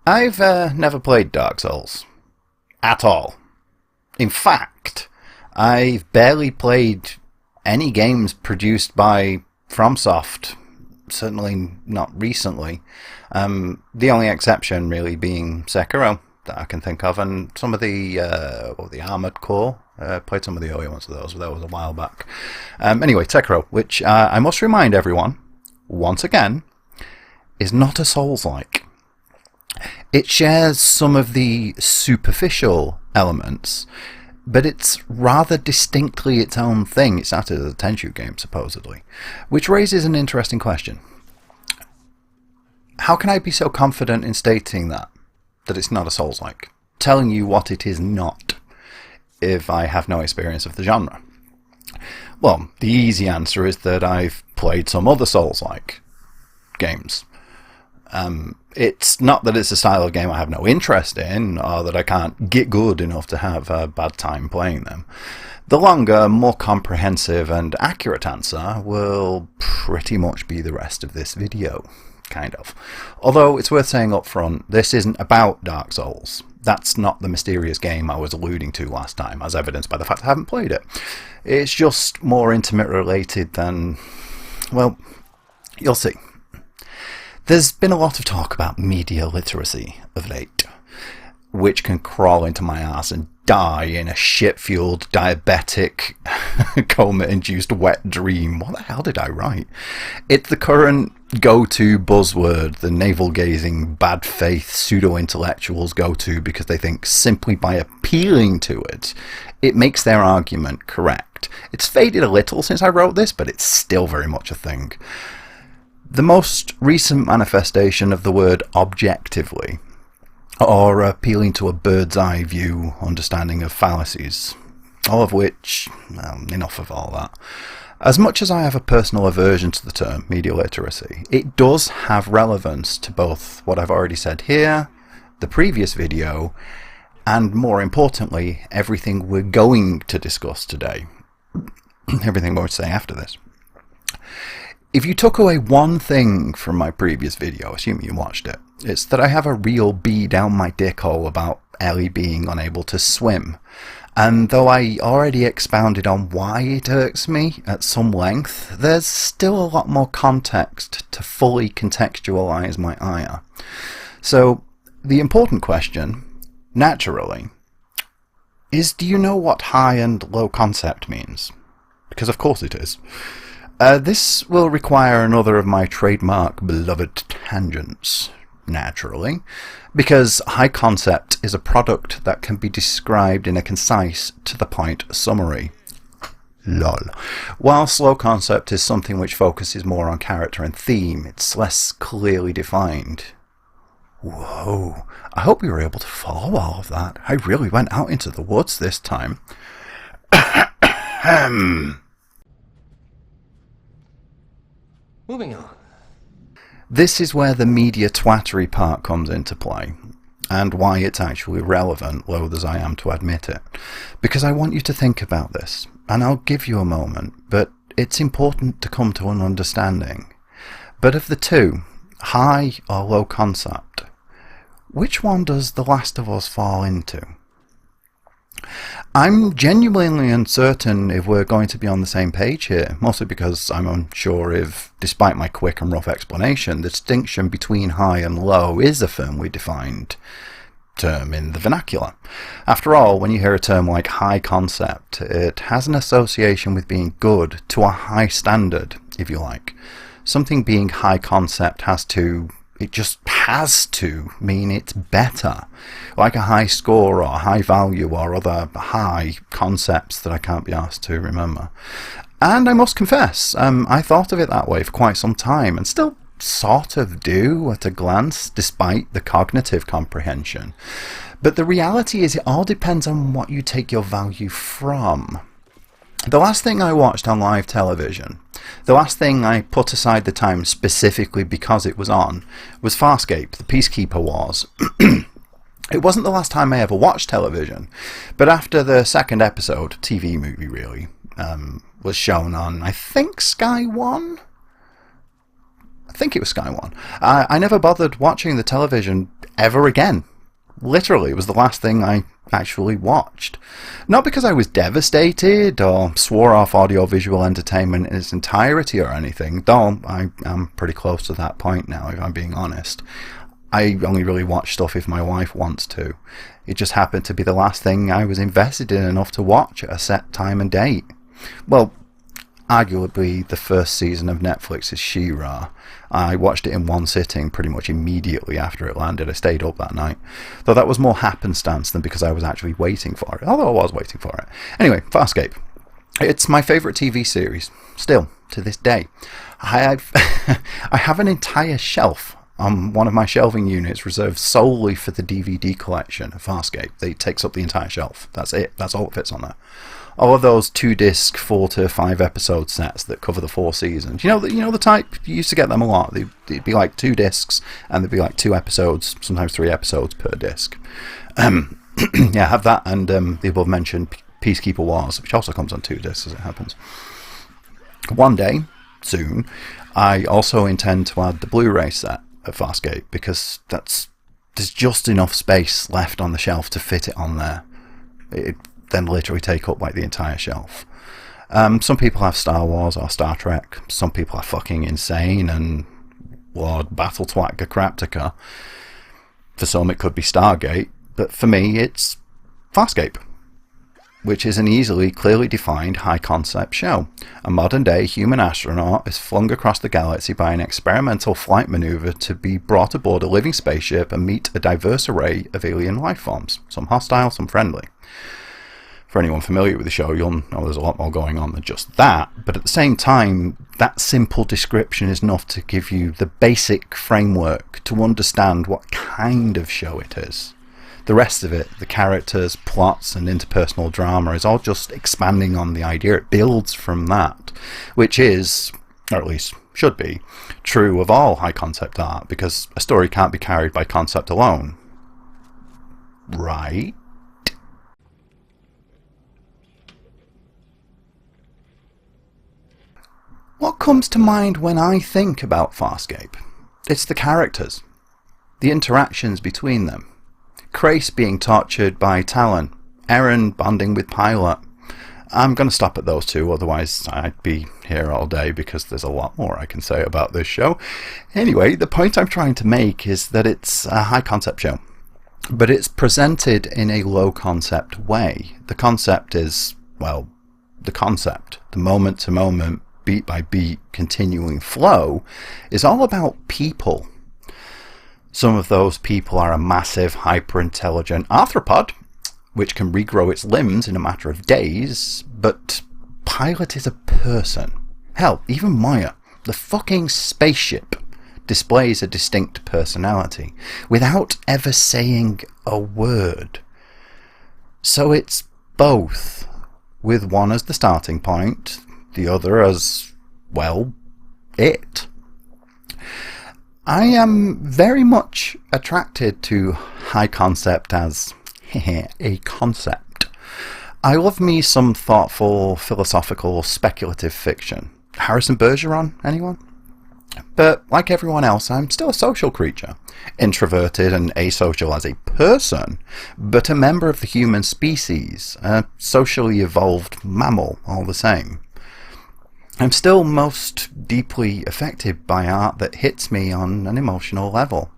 I've never played Dark Souls. At all. In fact, I've barely played any games produced by FromSoft. Certainly not recently. The only exception really being Sekiro that I can think of, and some of the Armored Core. Played some of the early ones of those, but that was a while back. Anyway, Sekiro, which I must remind everyone, once again, is not a Souls-like. It shares some of the superficial elements, but it's rather distinctly its own thing. It started as a Tenchu game, supposedly, which raises an interesting question. How can I be so confident in stating that it's not a Souls-like? Telling you what it is not, if I have no experience of the genre? Well, the easy answer is that I've played some other Souls-like games. It's not that it's a style of game I have no interest in, or that I can't get good enough to have a bad time playing them. The longer, more comprehensive and accurate answer will pretty much be the rest of this video. Kind of. Although it's worth saying up front, this isn't about Dark Souls. That's not the mysterious game I was alluding to last time, as evidenced by the fact I haven't played it. It's just more intimate related than... well, you'll see. There's been a lot of talk about media literacy of late, which can crawl into my ass and die in a shit-fueled, diabetic, coma-induced wet dream. What the hell did I write? It's the current go-to buzzword the navel-gazing, bad-faith pseudo-intellectuals go to because they think simply by appealing to it, it makes their argument correct. It's faded a little since I wrote this, but it's still very much a thing. The most recent manifestation of the word objectively, or appealing to a bird's-eye view understanding of fallacies, all of which, well, enough of all that. As much as I have a personal aversion to the term media literacy, it does have relevance to both what I've already said here, the previous video, and more importantly, everything we're going to discuss today. Everything we're going to say after this. If you took away one thing from my previous video, assuming you watched it, it's that I have a real bee down my dickhole about Ellie being unable to swim. And though I already expounded on why it irks me at some length, there's still a lot more context to fully contextualize my ire. So, the important question, naturally, is do you know what high and low concept means? Because of course it is. This will require another of my trademark beloved tangents, naturally, because high concept is a product that can be described in a concise, to-the-point summary. Lol. Whilst low concept is something which focuses more on character and theme, it's less clearly defined. Whoa, I hope you were able to follow all of that. I really went out into the woods this time. Moving on. This is where the media twattery part comes into play, and why it's actually relevant, loath as I am to admit it. Because I want you to think about this, and I'll give you a moment, but it's important to come to an understanding. But of the two, high or low concept, which one does The Last of Us fall into? I'm genuinely uncertain if we're going to be on the same page here, mostly because I'm unsure if, despite my quick and rough explanation, the distinction between high and low is a firmly defined term in the vernacular. After all, when you hear a term like high concept, it has an association with being good to a high standard, if you like. Something being high concept it just has to mean it's better. Like a high score or high value or other high concepts that I can't be asked to remember. And I must confess, I thought of it that way for quite some time and still sort of do at a glance, despite the cognitive comprehension. But the reality is it all depends on what you take your value from. The last thing I watched on live television, the last thing I put aside the time specifically because it was on, was Farscape, the Peacekeeper Wars. It wasn't the last time I ever watched television, but after the second episode, TV movie really, was shown on, I think, Sky One? I think it was Sky One. I never bothered watching the television ever again. Literally, it was the last thing I actually watched. Not because I was devastated or swore off audio-visual entertainment in its entirety or anything, though I'm pretty close to that point now, if I'm being honest. I only really watch stuff if my wife wants to. It just happened to be the last thing I was invested in enough to watch at a set time and date. Well, arguably the first season of Netflix's She-Ra. I watched it in one sitting pretty much immediately after it landed. I stayed up that night. Though that was more happenstance than because I was actually waiting for it. Although I was waiting for it. Anyway, Farscape. It's my favourite TV series. Still, to this day. I have an entire shelf on one of my shelving units reserved solely for the DVD collection of Farscape. It takes up the entire shelf. That's it. That's all that fits on there. All of those 2-disc 4 to 5 episode sets that cover the 4 seasons. You know the type. You used to get them a lot. They'd be like 2 discs, and there'd be like 2 episodes, sometimes 3 episodes per disc. Yeah, have that and the above mentioned Peacekeeper Wars, which also comes on 2 discs as it happens. One day, soon, I also intend to add the Blu-ray set of Farscape because there's just enough space left on the shelf to fit it on there. It then literally take up like the entire shelf. Some people have Star Wars or Star Trek. Some people are fucking insane and Lord Battletwat Gacraptica. For some it could be Stargate, but for me it's Farscape, which is an easily, clearly defined high-concept show. A modern-day human astronaut is flung across the galaxy by an experimental flight maneuver to be brought aboard a living spaceship and meet a diverse array of alien life forms, some hostile, some friendly. For anyone familiar with the show, you'll know there's a lot more going on than just that, but at the same time, that simple description is enough to give you the basic framework to understand what kind of show it is. The rest of it, the characters, plots, and interpersonal drama, is all just expanding on the idea. It builds from that, which is, or at least should be, true of all high-concept art, because a story can't be carried by concept alone. Right? What comes to mind when I think about Farscape? It's the characters, the interactions between them. Crace being tortured by Talon, Eren bonding with Pilot. I'm going to stop at those two, otherwise I'd be here all day because there's a lot more I can say about this show. Anyway, the point I'm trying to make is that it's a high concept show, but it's presented in a low concept way. The concept is, well, the concept, the moment to moment, beat by beat, continuing flow, is all about people. Some of those people are a massive, hyper-intelligent arthropod, which can regrow its limbs in a matter of days, but Pilot is a person. Hell, even Maya, the fucking spaceship, displays a distinct personality, without ever saying a word. So it's both, with one as the starting point, the other as, well, it. I am very much attracted to high concept as a concept. I love me some thoughtful, philosophical, speculative fiction. Harrison Bergeron, anyone? But like everyone else, I'm still a social creature. Introverted and asocial as a person, but a member of the human species, a socially evolved mammal all the same. I'm still most deeply affected by art that hits me on an emotional level.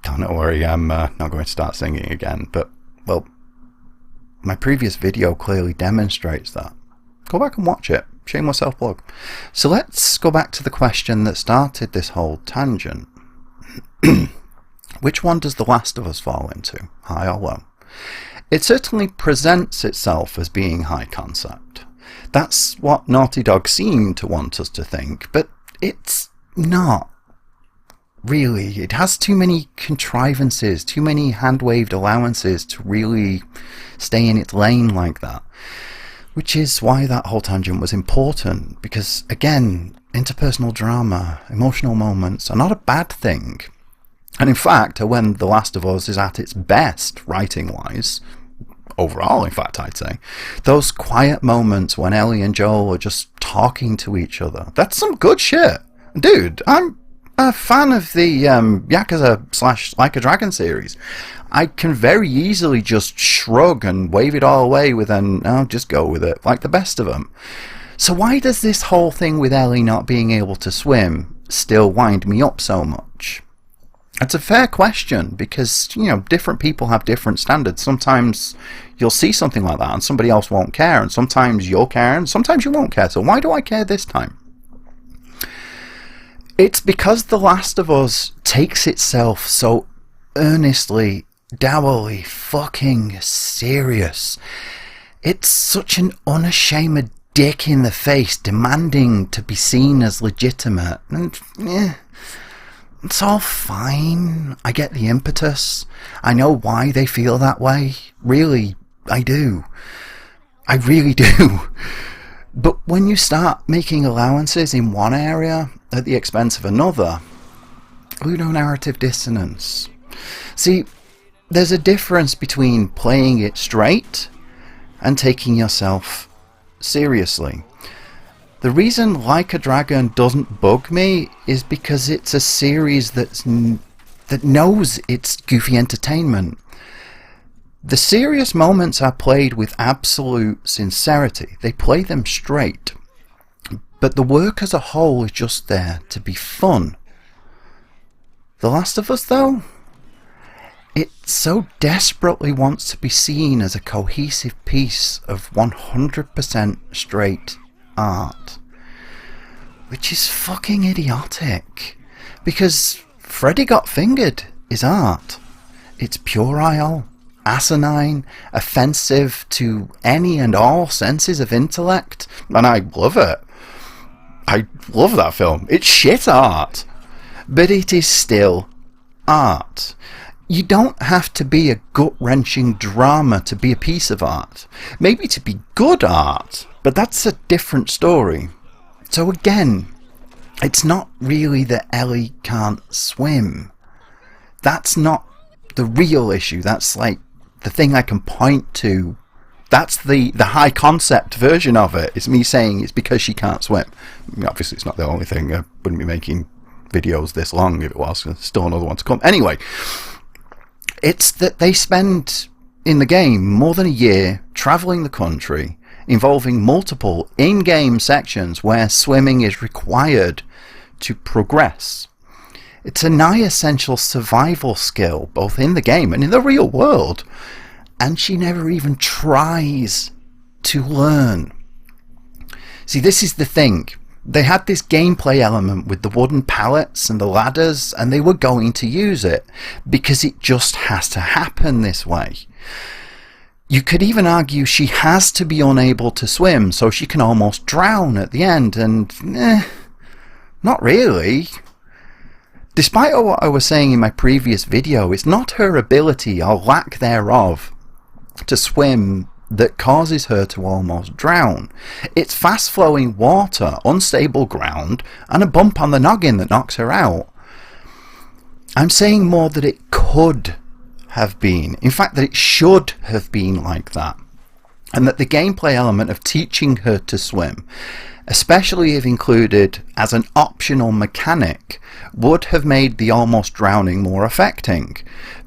Don't worry, I'm not going to start singing again, but, well, my previous video clearly demonstrates that. Go back and watch it. Shameless self-plug. So let's go back to the question that started this whole tangent. Which one does The Last of Us fall into, high or low? It certainly presents itself as being high concept. That's what Naughty Dog seemed to want us to think, but it's not. Really, it has too many contrivances, too many hand-waved allowances to really stay in its lane like that. Which is why that whole tangent was important, because, again, interpersonal drama, emotional moments are not a bad thing. And in fact, when The Last of Us is at its best, writing-wise, overall, in fact, I'd say, those quiet moments when Ellie and Joel are just talking to each other, that's some good shit. Dude, I'm a fan of the Yakuza / Like a Dragon series, I can very easily just shrug and wave it all away with an, "I'll just go with it," like the best of them. So why does this whole thing with Ellie not being able to swim still wind me up so much? It's a fair question, because, different people have different standards. Sometimes you'll see something like that and somebody else won't care, and sometimes you'll care and sometimes you won't care. So why do I care this time? It's because The Last of Us takes itself so earnestly, dourly fucking serious. It's such an unashamed dick in the face, demanding to be seen as legitimate. And it's all fine. I get the impetus. I know why they feel that way. Really, I do. I really do. But when you start making allowances in one area at the expense of another, ludonarrative dissonance. See, there's a difference between playing it straight and taking yourself seriously. The reason Like a Dragon doesn't bug me is because it's a series that knows it's goofy entertainment. The serious moments are played with absolute sincerity. They play them straight. But the work as a whole is just there to be fun. The Last of Us, though, it so desperately wants to be seen as a cohesive piece of 100% straight art. Which is fucking idiotic. Because Freddy Got Fingered is art. It's puerile, asinine, offensive to any and all senses of intellect, and I love it. I love that film. It's shit art, but it is still art. You don't have to be a gut-wrenching drama to be a piece of art. Maybe to be good art, but that's a different story. So again, it's not really that Ellie can't swim. That's not the real issue. That's like the thing I can point to. That's the high concept version of it. It's me saying it's because she can't swim. I mean, obviously it's not the only thing. I wouldn't be making videos this long if it was. There's still another one to come. Anyway, it's that they spend in the game more than a year travelling the country, involving multiple in-game sections where swimming is required to progress. It's a nigh-essential survival skill, both in the game and in the real world, and she never even tries to learn. See, this is the thing. They had this gameplay element with the wooden pallets and the ladders, and they were going to use it, because it just has to happen this way. You could even argue she has to be unable to swim so she can almost drown at the end, and not really. Despite what I was saying in my previous video, it's not her ability or lack thereof to swim that causes her to almost drown. It's fast-flowing water, unstable ground, and a bump on the noggin that knocks her out. I'm saying more that it could have been. In fact, that it should have been like that. And that the gameplay element of teaching her to swim, especially if included as an optional mechanic, would have made the almost drowning more affecting.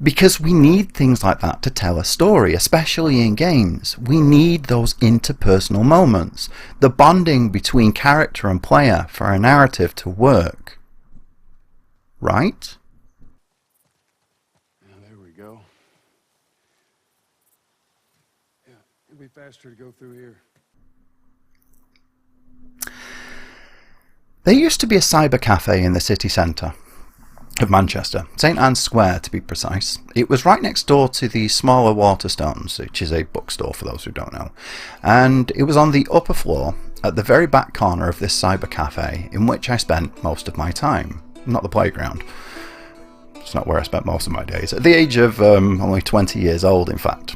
Because we need things like that to tell a story, especially in games. We need those interpersonal moments, the bonding between character and player for a narrative to work. Right? There we go. Yeah, it'll be faster to go through here. There used to be a cyber cafe in the city centre of Manchester, St Anne's Square to be precise. It was right next door to the smaller Waterstones, which is a bookstore for those who don't know, and it was on the upper floor at the very back corner of this cyber cafe, in which I spent most of my time. Not the playground. It's not where I spent most of my days. At the age of only 20 years old, in fact.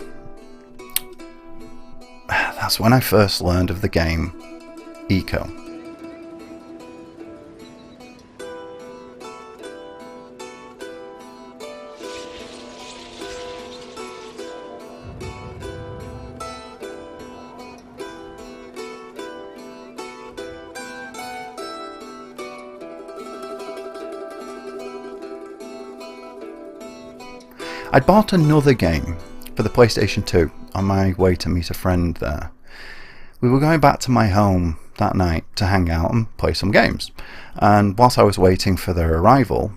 That's when I first learned of the game Eco. I'd bought another game for the PlayStation 2 on my way to meet a friend there. We were going back to my home that night to hang out and play some games, and whilst I was waiting for their arrival,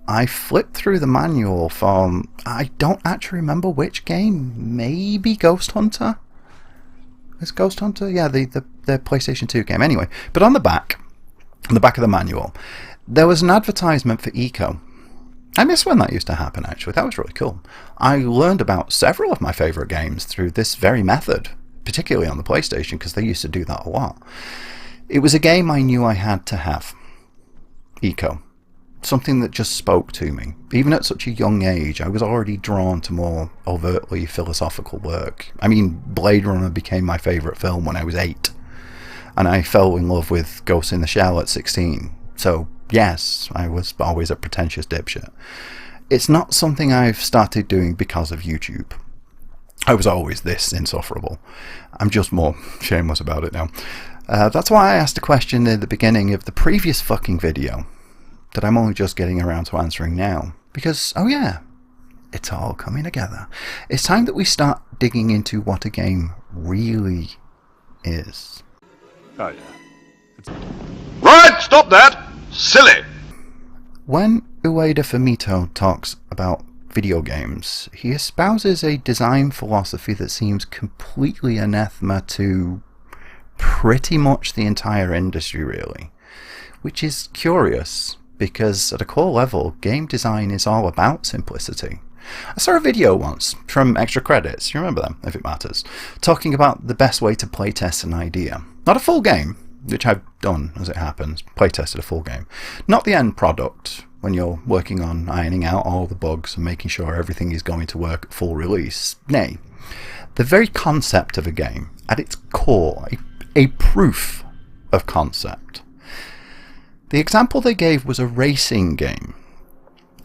I flipped through the manual for, I don't actually remember which game, maybe Ghost Hunter? Is Ghost Hunter? Yeah, the PlayStation 2 game. Anyway, but on the back of the manual, there was an advertisement for Eco. I miss when that used to happen, actually. That was really cool. I learned about several of my favourite games through this very method, particularly on the PlayStation, because they used to do that a lot. It was a game I knew I had to have. Eco. Something that just spoke to me. Even at such a young age, I was already drawn to more overtly philosophical work. I mean, Blade Runner became my favourite film when I was 8. And I fell in love with Ghost in the Shell at 16. So, yes, I was always a pretentious dipshit. It's not something I've started doing because of YouTube. I was always this insufferable. I'm just more shameless about it now. That's why I asked a question at the beginning of the previous fucking video that I'm only just getting around to answering now. Because, oh yeah, it's all coming together. It's time that we start digging into what a game really is. Oh, yeah. Right, stop that! Silly! When Ueda Fumito talks about video games, he espouses a design philosophy that seems completely anathema to pretty much the entire industry, really. Which is curious, because at a core level, game design is all about simplicity. I saw a video once from Extra Credits, you remember them, if it matters, talking about the best way to playtest an idea. Not a full game, which I've done as it happens, playtested a full game. Not the end product, when you're working on ironing out all the bugs and making sure everything is going to work at full release. Nay, the very concept of a game, at its core, a proof of concept. The example they gave was a racing game.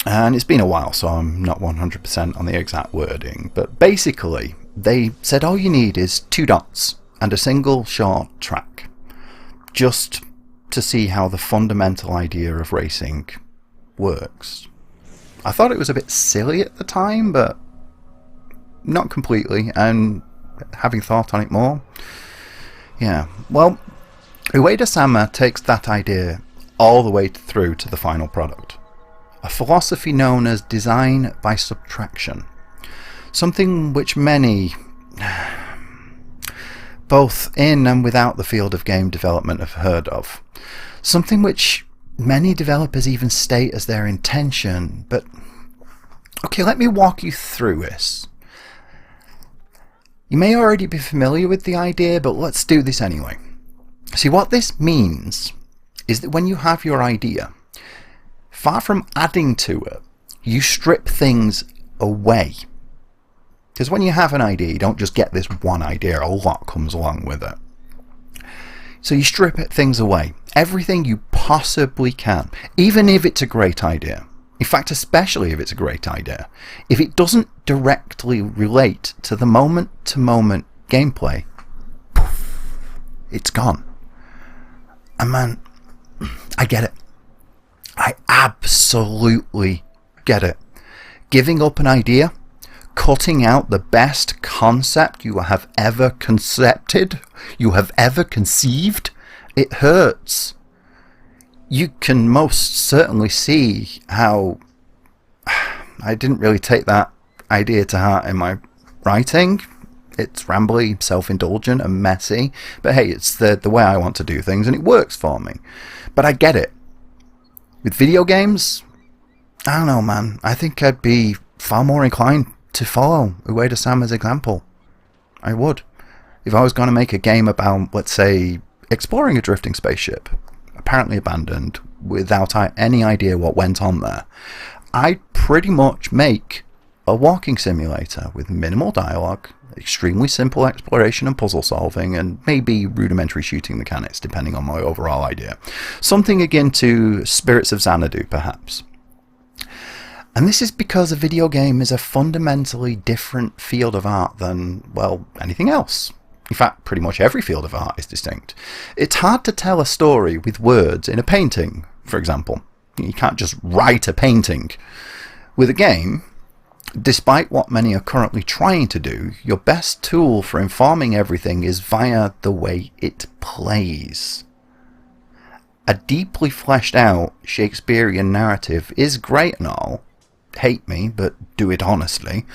And it's been a while, so I'm not 100% on the exact wording, but basically, they said all you need is 2 dots and a single short track, just to see how the fundamental idea of racing works. I thought it was a bit silly at the time, but not completely, and having thought on it more, yeah, well, Ueda-sama takes that idea all the way through to the final product. A philosophy known as design by subtraction. Something which many, both in and without the field of game development, have heard of. Something which many developers even state as their intention, but okay, let me walk you through this. You may already be familiar with the idea, but let's do this anyway. See, what this means is that when you have your idea, far from adding to it, you strip things away. Because when you have an idea, you don't just get this one idea, a lot comes along with it. So you strip things away. Everything you possibly can, even if it's a great idea. In fact, especially if it's a great idea. If it doesn't directly relate to the moment-to-moment gameplay, poof, it's gone. And man, I get it. I absolutely get it. Giving up an idea, cutting out the best concept you have ever conceived, it hurts. You can most certainly see how I didn't really take that idea to heart in my writing. It's rambly, self-indulgent and messy, but hey, it's the way I want to do things and it works for me. But I get it. With video games, I don't know, man. I think I'd be far more inclined to follow Ueda-sama's example. I would. If I was going to make a game about, let's say, exploring a drifting spaceship, apparently abandoned, without any idea what went on there, I'd pretty much make a walking simulator with minimal dialogue, extremely simple exploration and puzzle solving, and maybe rudimentary shooting mechanics depending on my overall idea. Something akin to Spirits of Xanadu, perhaps. And this is because a video game is a fundamentally different field of art than, well, anything else. In fact, pretty much every field of art is distinct. It's hard to tell a story with words in a painting, for example. You can't just write a painting. With a game, Despite what many are currently trying to do, your best tool for informing everything is via the way it plays. A deeply fleshed out Shakespearean narrative is great and all, hate me, but do it honestly,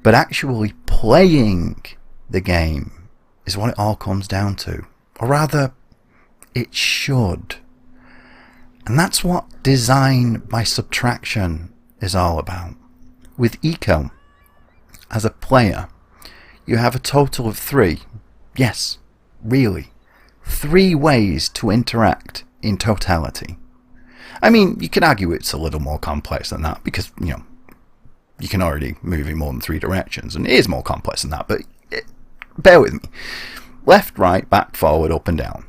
but actually playing the game is what it all comes down to. Or rather, it should. And that's what design by subtraction is all about. With Eco, as a player, you have a total of 3, yes, really, 3 ways to interact in totality. I mean, you could argue it's a little more complex than that because, you can already move in more than 3 directions, and it is more complex than that, but bear with me. Left, right, back, forward, up and down.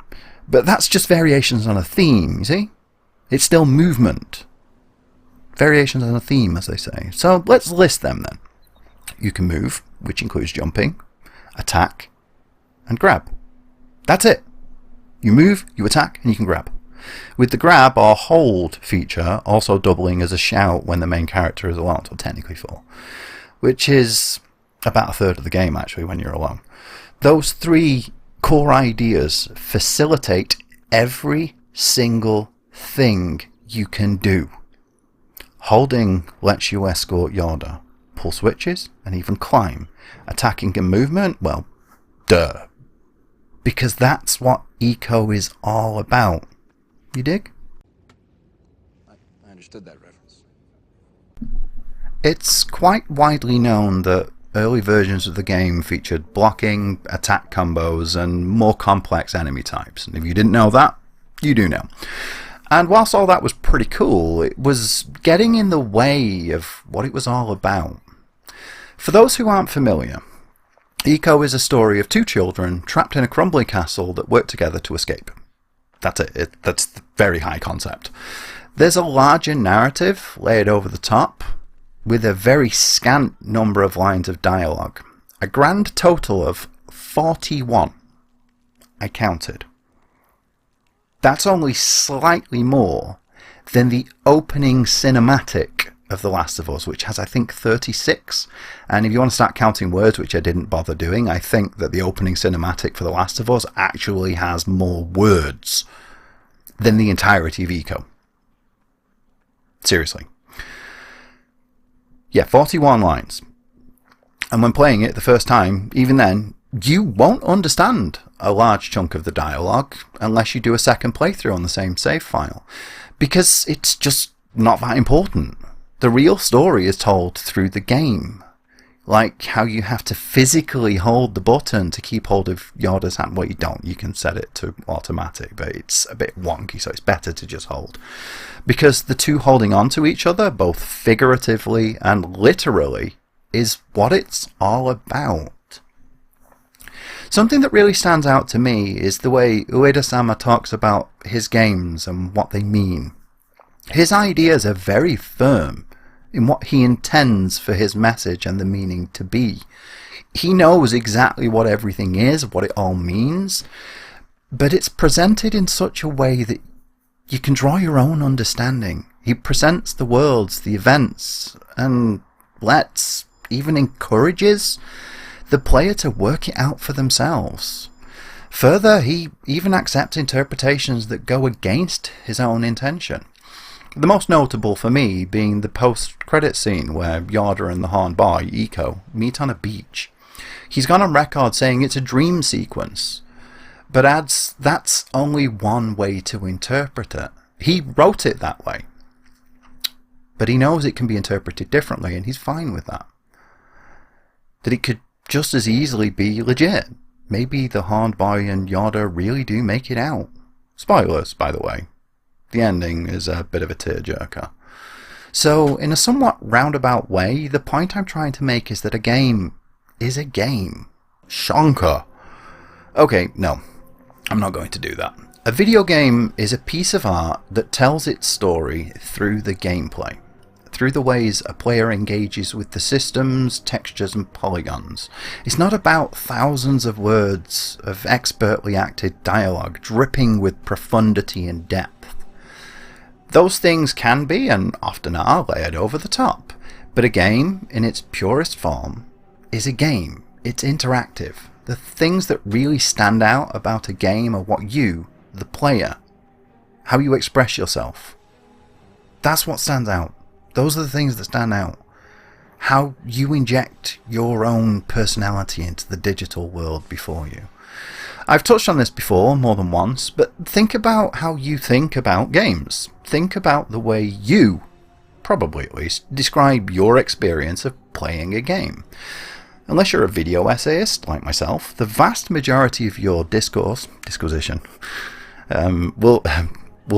But that's just variations on a theme, you see? It's still movement. Variations on a theme, as they say. So let's list them then. You can move, which includes jumping, attack, and grab. That's it. You move, you attack, and you can grab. With the grab or hold feature also doubling as a shout when the main character is alone, so technically 4, which is about a third of the game actually when you're alone. Those 3 core ideas facilitate every single thing you can do. Holding lets you escort Yoda, pull switches, and even climb. Attacking and movement, well, duh. Because that's what Eco is all about. You dig? I understood that reference. It's quite widely known that early versions of the game featured blocking, attack combos, and more complex enemy types. And if you didn't know that, you do now. And whilst all that was pretty cool, it was getting in the way of what it was all about. For those who aren't familiar, Eco is a story of 2 children trapped in a crumbling castle that work together to escape. That's it. That's the very high concept. There's a larger narrative layered over the top, with a very scant number of lines of dialogue. A grand total of 41. I counted. That's only slightly more than the opening cinematic of The Last of Us, which has, I think, 36. And if you want to start counting words, which I didn't bother doing, I think that the opening cinematic for The Last of Us actually has more words than the entirety of Eco. Seriously. Yeah, 41 lines. And when playing it the first time, even then, you won't understand a large chunk of the dialogue unless you do a second playthrough on the same save file, because it's just not that important. The real story is told through the game, like how you have to physically hold the button to keep hold of Yoda's hand. Well, you don't, you can set it to automatic, but it's a bit wonky, so it's better to just hold, because the 2 holding on to each other, both figuratively and literally, is what it's all about. Something that really stands out to me is the way Ueda-sama talks about his games and what they mean. His ideas are very firm in what he intends for his message and the meaning to be. He knows exactly what everything is, what it all means, but it's presented in such a way that you can draw your own understanding. He presents the worlds, the events, and even encourages the player to work it out for themselves. Further, he even accepts interpretations that go against his own intention. The most notable for me being the post-credit scene where Yoda and the Horned Boy, Eco, meet on a beach. He's gone on record saying it's a dream sequence, but adds that's only one way to interpret it. He wrote it that way, but he knows it can be interpreted differently, and he's fine with that. That it could just as easily be legit. Maybe the Horned Boy and Yoda really do make it out. Spoilers, by the way. The ending is a bit of a tearjerker. So, in a somewhat roundabout way, the point I'm trying to make is that a game is a game. Shonker. Okay, no, I'm not going to do that. A video game is a piece of art that tells its story through the gameplay, through the ways a player engages with the systems, textures and polygons. It's not about thousands of words of expertly acted dialogue dripping with profundity and depth. Those things can be, and often are, layered over the top. But a game, in its purest form, is a game. It's interactive. The things that really stand out about a game are what you, the player, how you express yourself. That's what stands out. Those are the things that stand out. How you inject your own personality into the digital world before you. I've touched on this before more than once, but think about how you think about games. Think about the way you, probably at least, describe your experience of playing a game. Unless you're a video essayist like myself, the vast majority of your disquisition, will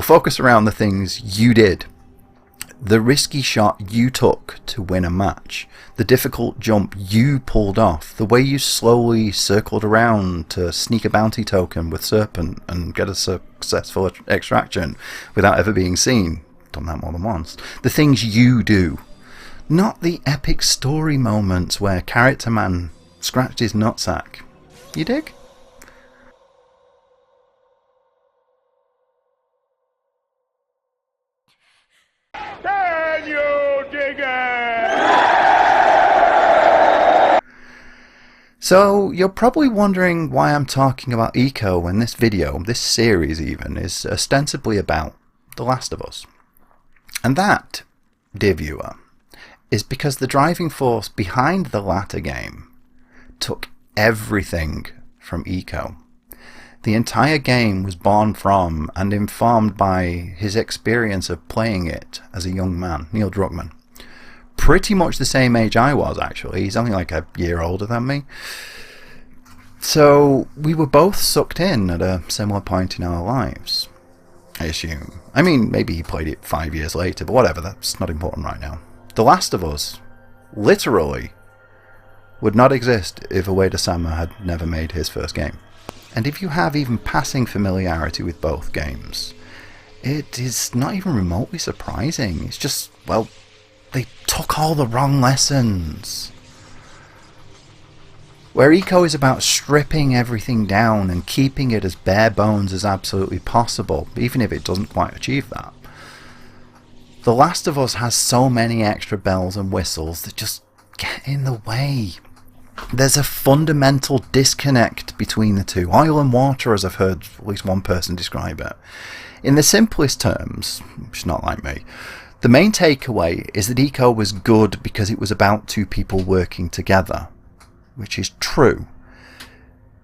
focus around the things you did. The risky shot you took to win a match, the difficult jump you pulled off, the way you slowly circled around to sneak a bounty token with Serpent and get a successful extraction without ever being seen. Done that more than once. The things you do. Not the epic story moments where character man scratched his nutsack. You dig? Can you dig it? So, you're probably wondering why I'm talking about Eco when this video, this series even, is ostensibly about The Last of Us. And that, dear viewer, is because the driving force behind the latter game took everything from Eco. The entire game was born from and informed by his experience of playing it as a young man, Neil Druckmann. Pretty much the same age I was, actually. He's only like a year older than me. So we were both sucked in at a similar point in our lives, I assume. I mean, maybe he played it 5 years later, but whatever, that's not important right now. The Last of Us, literally, would not exist if Ueda-sama had never made his first game. And if you have even passing familiarity with both games, it is not even remotely surprising. It's just, well, they took all the wrong lessons. Where Eco is about stripping everything down and keeping it as bare bones as absolutely possible, even if it doesn't quite achieve that. The Last of Us has so many extra bells and whistles that just get in the way. There's a fundamental disconnect between the two. Oil and water, as I've heard at least one person describe it. In the simplest terms, which is not like me, the main takeaway is that Eco was good because it was about two people working together, which is true.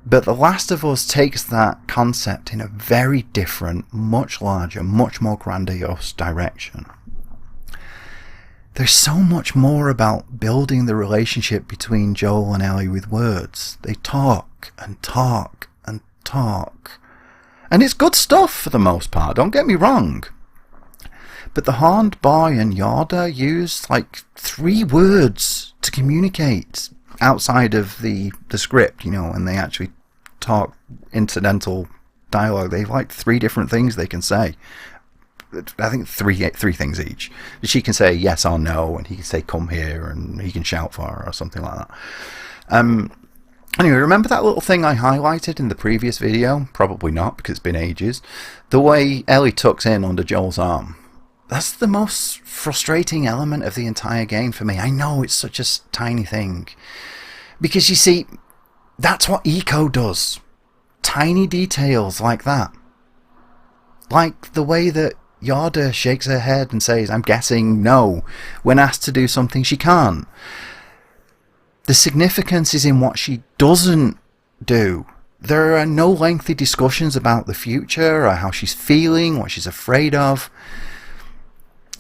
But The Last of Us takes that concept in a very different, much larger, much more grandiose direction. There's so much more about building the relationship between Joel and Ellie with words. They talk and talk and talk. And it's good stuff for the most part, don't get me wrong. But the Horned Boy and Yorda use like 3 words to communicate outside of the script, you know, and they actually talk incidental dialogue. They have like 3 different things they can say. I think three things each. She can say yes or no, and he can say come here, and he can shout for her or something like that. Anyway, remember that little thing I highlighted in the previous video? Probably not, because it's been ages. The way Ellie tucks in under Joel's arm. That's the most frustrating element of the entire game for me. I know it's such a tiny thing. Because you see, that's what Eco does. Tiny details like that. Like the way that Yorda shakes her head and says, I'm guessing no, when asked to do something she can't. The significance is in what she doesn't do. There are no lengthy discussions about the future or how she's feeling, what she's afraid of.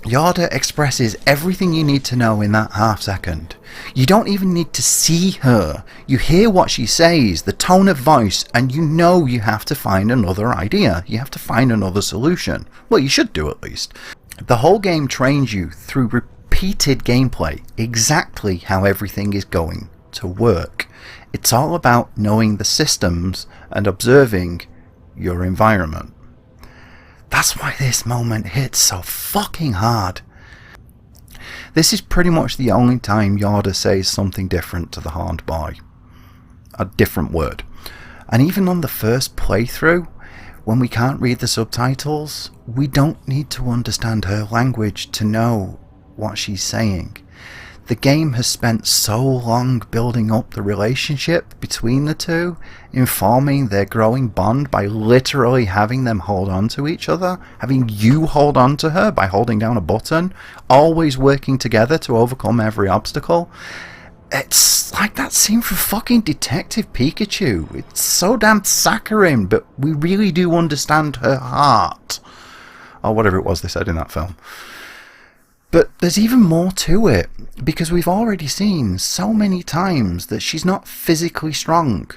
Yorda expresses everything you need to know in that half second. You don't even need to see her. You hear what she says, the tone of voice, and you know you have to find another idea. You have to find another solution. Well, you should do at least. The whole game trains you through repeated gameplay exactly how everything is going to work. It's all about knowing the systems and observing your environment. That's why this moment hits so fucking hard. This is pretty much the only time Yorda says something different to the Horned Boy. A different word. And even on the first playthrough, when we can't read the subtitles, we don't need to understand her language to know what she's saying. The game has spent so long building up the relationship between the two, informing their growing bond by literally having them hold on to each other, having you hold on to her by holding down a button, always working together to overcome every obstacle. It's like that scene from fucking Detective Pikachu. It's so damn saccharine, but we really do understand her heart. Or whatever it was they said in that film. But there's even more to it, because we've already seen so many times that she's not physically strong.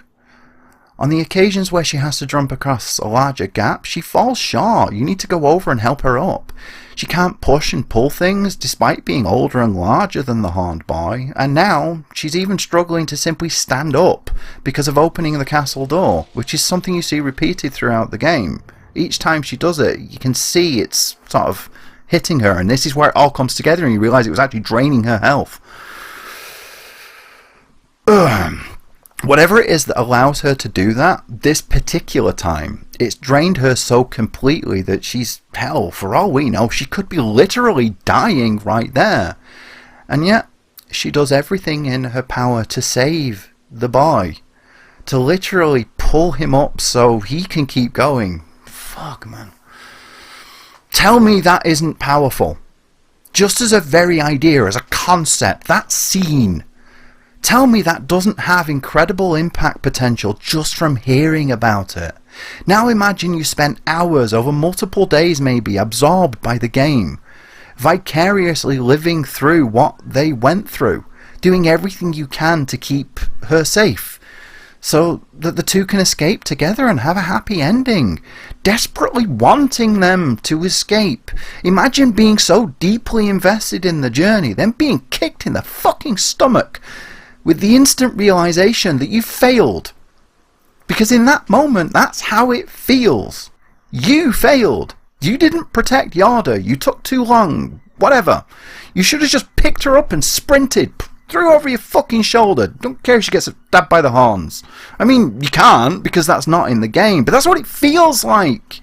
On the occasions where she has to jump across a larger gap, she falls short. You need to go over and help her up. She can't push and pull things despite being older and larger than the horned boy, and now she's even struggling to simply stand up because of opening the castle door, which is something you see repeated throughout the game. Each time she does it, you can see it's sort of hitting her, and this is where it all comes together and you realise it was actually draining her health. Whatever it is that allows her to do that, this particular time, it's drained her so completely that she's, hell, for all we know, she could be literally dying right there. And yet, she does everything in her power to save the boy, to literally pull him up so he can keep going. Fuck, man. Tell me that isn't powerful. Just as a very idea, as a concept, that scene. Tell me that doesn't have incredible impact potential just from hearing about it. Now imagine you spent hours over multiple days maybe absorbed by the game, vicariously living through what they went through, doing everything you can to keep her safe, so that the two can escape together and have a happy ending. Desperately wanting them to escape. Imagine being so deeply invested in the journey, then being kicked in the fucking stomach with the instant realization that you failed. Because in that moment, that's how it feels. You failed. You didn't protect Yarda. You took too long. Whatever. You should have just picked her up and sprinted. Threw her over your fucking shoulder. Don't care if she gets stabbed by the horns. I mean, you can't, because that's not in the game, but that's what it feels like.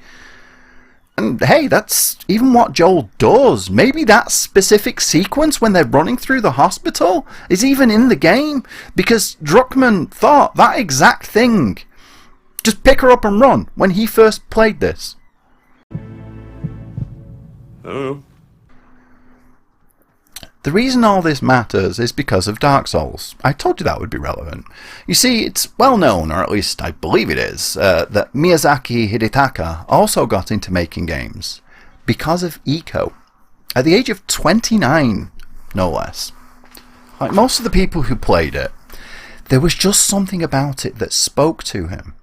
And hey, that's even what Joel does. Maybe that specific sequence when they're running through the hospital is even in the game, because Druckmann thought that exact thing. Just pick her up and run when he first played this. Oh. The reason all this matters is because of Dark Souls. I told you that would be relevant. You see, it's well known, or at least I believe it is, that Miyazaki Hidetaka also got into making games because of Ico. At the age of 29, no less. Like most of the people who played it, there was just something about it that spoke to him.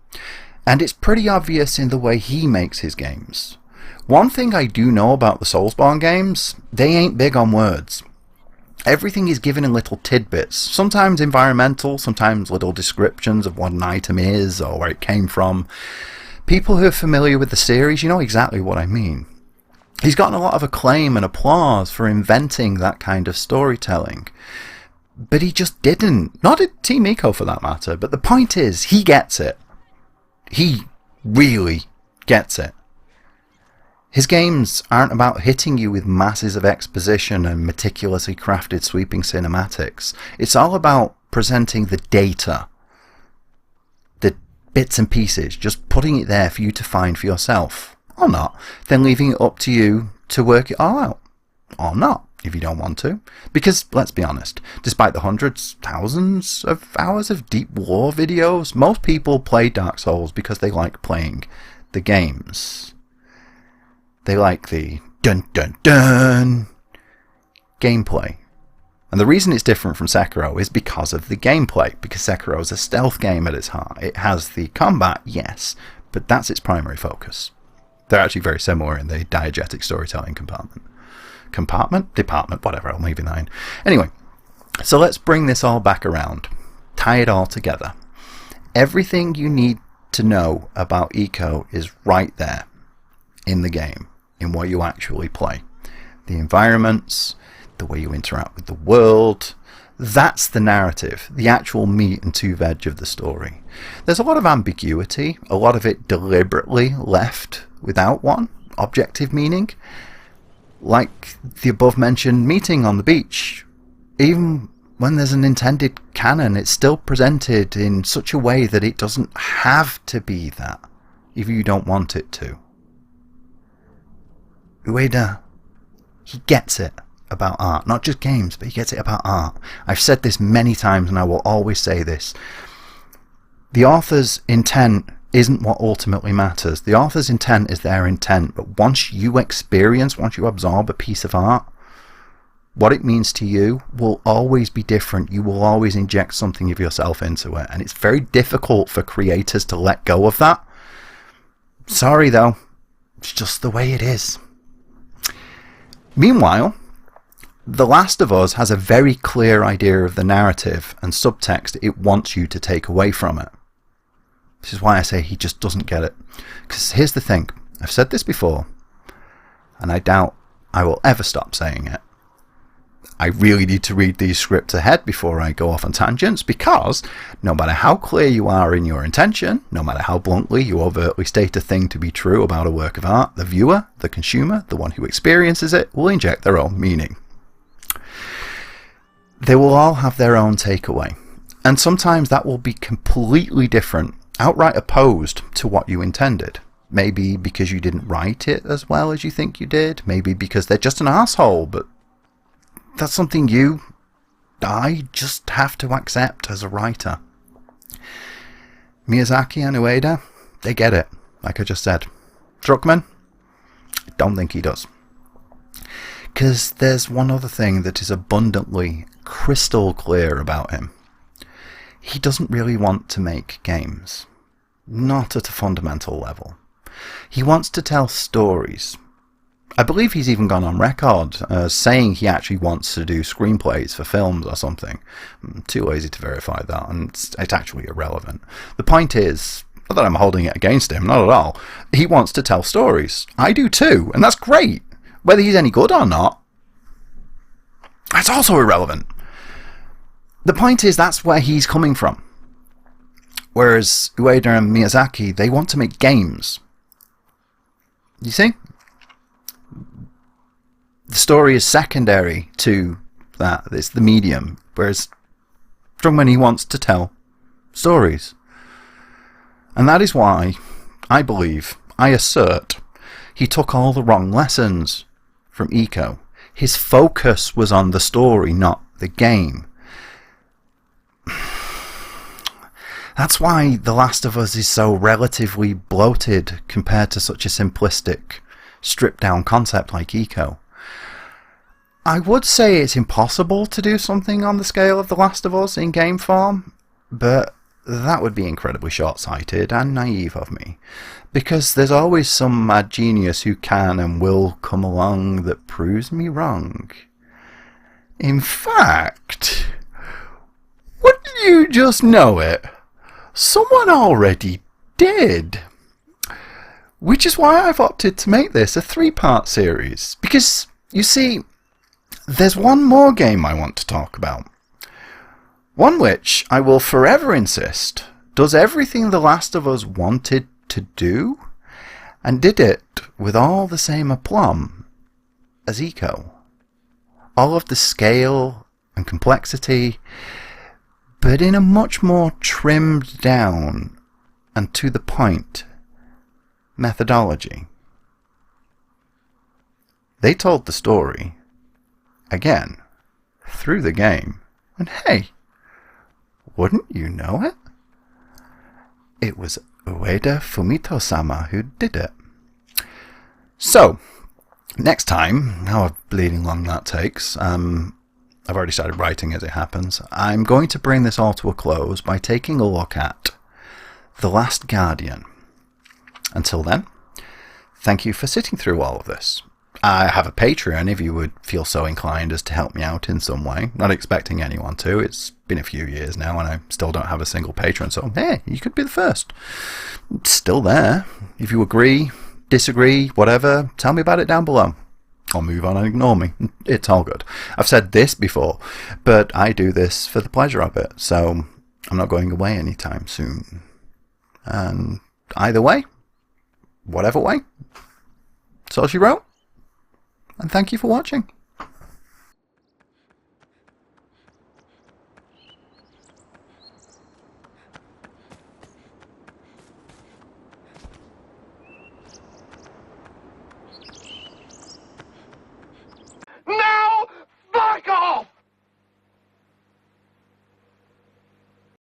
And it's pretty obvious in the way he makes his games. One thing I do know about the Soulsborne games, they ain't big on words. Everything is given in little tidbits, sometimes environmental, sometimes little descriptions of what an item is or where it came from. People who are familiar with the series, you know exactly what I mean. He's gotten a lot of acclaim and applause for inventing that kind of storytelling. But he just didn't. Not at Team Ico for that matter, but the point is, he gets it. He really gets it. His games aren't about hitting you with masses of exposition and meticulously crafted sweeping cinematics. It's all about presenting the data, the bits and pieces, just putting it there for you to find for yourself, or not, then leaving it up to you to work it all out, or not, if you don't want to. Because, let's be honest, despite the hundreds, thousands of hours of deep lore videos, most people play Dark Souls because they like playing the games. They like the dun-dun-dun gameplay. And the reason it's different from Sekiro is because of the gameplay, because Sekiro is a stealth game at its heart. It has the combat, yes, but that's its primary focus. They're actually very similar in the diegetic storytelling department, whatever, I'm leaving that in. Anyway, so let's bring this all back around. Tie it all together. Everything you need to know about Ico is right there in the game, in what you actually play. The environments, the way you interact with the world, that's the narrative, the actual meat and two veg of the story. There's a lot of ambiguity, a lot of it deliberately left without one objective meaning, Like the above-mentioned meeting on the beach. Even when there's an intended canon, it's still presented in such a way that it doesn't have to be that, if you don't want it to. Ueda, he gets it about art. Not just games, but he gets it about art. I've said this many times and I will always say this. The author's intent isn't what ultimately matters. The author's intent is their intent, but once you absorb a piece of art, what it means to you will always be different. You will always inject something of yourself into it, and it's very difficult for creators to let go of that. Sorry though, it's just the way it is. Meanwhile, The Last of Us has a very clear idea of the narrative and subtext it wants you to take away from it. This is why I say he just doesn't get it. Because here's the thing, I've said this before, and I doubt I will ever stop saying it. I really need to read these scripts ahead before I go off on tangents, because no matter how clear you are in your intention, no matter how bluntly you overtly state a thing to be true about a work of art, the viewer, the consumer, the one who experiences it, will inject their own meaning. They will all have their own takeaway, and sometimes that will be completely different, outright opposed to what you intended. Maybe because you didn't write it as well as you think you did, maybe because they're just an asshole, but that's something I just have to accept as a writer. Miyazaki and Ueda, they get it, like I just said. Druckmann, I don't think he does. Because there's one other thing that is abundantly crystal clear about him. He doesn't really want to make games. Not at a fundamental level. He wants to tell stories. I believe he's even gone on record saying he actually wants to do screenplays for films or something. I'm too lazy to verify that, and it's actually irrelevant. The point is, not that I'm holding it against him, not at all. He wants to tell stories. I do too, and that's great. Whether he's any good or not, that's also irrelevant. The point is, that's where he's coming from. Whereas Ueda and Miyazaki, they want to make games. You see? The story is secondary to that. It's the medium. Whereas Druckmann, he wants to tell stories. And that is why I assert, he took all the wrong lessons from Eco. His focus was on the story, not the game. That's why The Last of Us is so relatively bloated compared to such a simplistic, stripped-down concept like Eco. I would say it's impossible to do something on the scale of The Last of Us in game form, but that would be incredibly short-sighted and naive of me, because there's always some mad genius who can and will come along that proves me wrong. In fact, wouldn't you just know it? Someone already did. Which is why I've opted to make this a 3-part series, because, you see, there's one more game I want to talk about. One which, I will forever insist, does everything The Last of Us wanted to do, and did it with all the same aplomb as Eco. All of the scale and complexity, but in a much more trimmed down and to the point methodology. They told the story, again, through the game, and hey, wouldn't you know it? It was Ueda Fumito-sama who did it. So, next time, how bleeding long that takes, I've already started writing as it happens, I'm going to bring this all to a close by taking a look at The Last Guardian. Until then, thank you for sitting through all of this. I have a Patreon if you would feel so inclined as to help me out in some way. Not expecting anyone to. It's been a few years now and I still don't have a single patron, so hey, you could be the first. It's still there. If you agree, disagree, whatever, tell me about it down below. Or move on and ignore me. It's all good. I've said this before, but I do this for the pleasure of it, so I'm not going away anytime soon. And either way, whatever way, so she wrote, and thank you for watching.